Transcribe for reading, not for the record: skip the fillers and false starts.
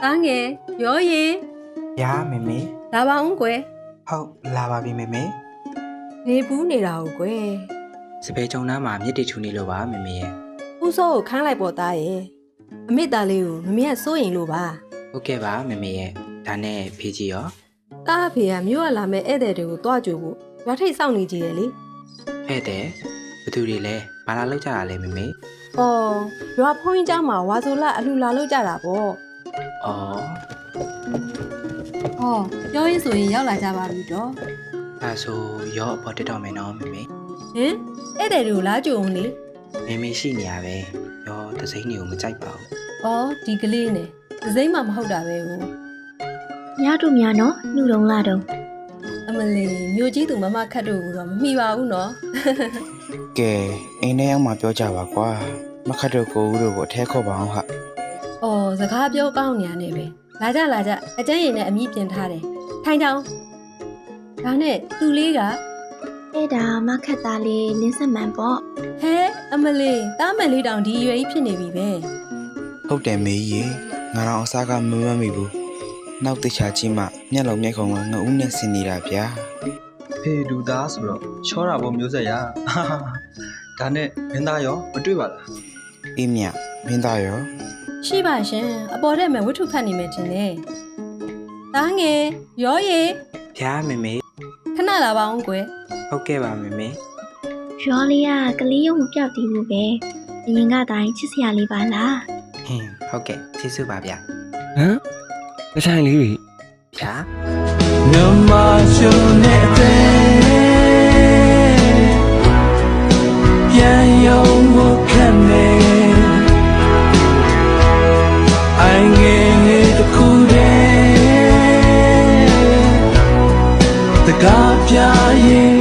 သားငယ်ရောရင် ဗျာမေမေ လာပါအောင်ကွယ် ဟုတ်လာပါပြီမေမေ နေဘူးနေတာဟုတ်ကွယ် စပယ်ကြုံသားမှာမြစ်တီချူနေလို့ပါမေမေရဲ့ ဦးစောကိုခန်းလိုက်ပေါ်သားရဲ့အမေသားလေးကိုမမေကစိုးရင်လို့ပါ ဟုတ်ကဲ့ပါမေမေရဲ့ဒါနဲ့ဖေးကြီးရော တားအဖေကမြို့ကလာမဲ့ဧည့်သည်တွေကိုတွားကြိုဖို့ရွာထိတ်စောင့်နေကြတယ်လေ ဟဲ့တဲ့ဘသူတွေလဲဘာလာလောက်ကြတာလဲမေမေ ။အော်ရွာဖုန်းကြီးเจ้าမှာဝါဆိုလာအလှလာလို့ကြတာပေါ့ အော် ။ဟောပြောရင်းဆိုရင်ရောက်လာကြပါပြီတော့ ဒါဆိုရောအပေါ်တက်တော့မယ်နော်မေမေ ။ဟင်ဧည့်သည်တွေကိုလာကြုံလေ မေမေရှိနေရပဲရောသစိမ့်တွေကိုမကြိုက်ပါဘူး ။အော်ဒီကလေးနဲ့ဒစိမ့်မှမဟုတ်တာပဲကို ညတို့များနော်နှုတ်တုံလာတော့ အမလီမြို့ကြီးသူမမခတ်တို့ကတော့မမိပါဘူးနော် ကဲအိမ်ထဲရောက်မှပြောကြပါကွာမခတ်တော့ကိုဦးတို့ကိုအထဲခေါ်ပါအောင်ဟာ ။အော်စကားပြောကောင်းနေရနေပဲ။လာကြအကျန်းရင်နဲ့အမိပြင်ထားတယ်။ထိုင်ကြအောင်။ဒါနဲ့သူ့လေးက အဲ့ဒါမခက်သားလေးလင်းဆက်မှန်ပေါ့ ဟဲအမလီတားမယ်လေးတောင်ဒီရွယ်ကြီးဖြစ်နေပြီပဲ ဟုတ်တယ်မေကြီးရေငါတော့အစားကမမမိဘူးနောက်တခြားကြီးမှမျက်လုံးမျက်ခုံးကငအူးနဲ့ဆင်နေတာဗျာ ဖေးဒူသားဆိုတော့ချောတာပေါ့မျိုးဆက်ရဒါနဲ့မင်းသားရောမတွေ့ပါလား အေးမြမင်းသားရော ။ရှိပါရှင်အပေါ်ထဲမှာဝတ္ထုဖတ်နေမယ်ထင်တယ်။တားငယ်ရောရေ ဗျာမေမေ ခဏလာပါအောင်ကွယ် ဟုတ်ကဲ့ပါမေမေ ရောလေးကကလေးရုံမပြောက်သေးဘူးပဲအရင်ကတိုင်းချစ်စရာလေးပါလား ဟင်းဟုတ်ကဲ့ကျေးဇူးပါဗျာ ဟမ်တခြားလေးတွေ ဗျာ မြမချုံနေတဲ့ပြန်ရုံမှုခံနေအိုင်ငယ်ငယ်တခုတည်းတကားပြရင်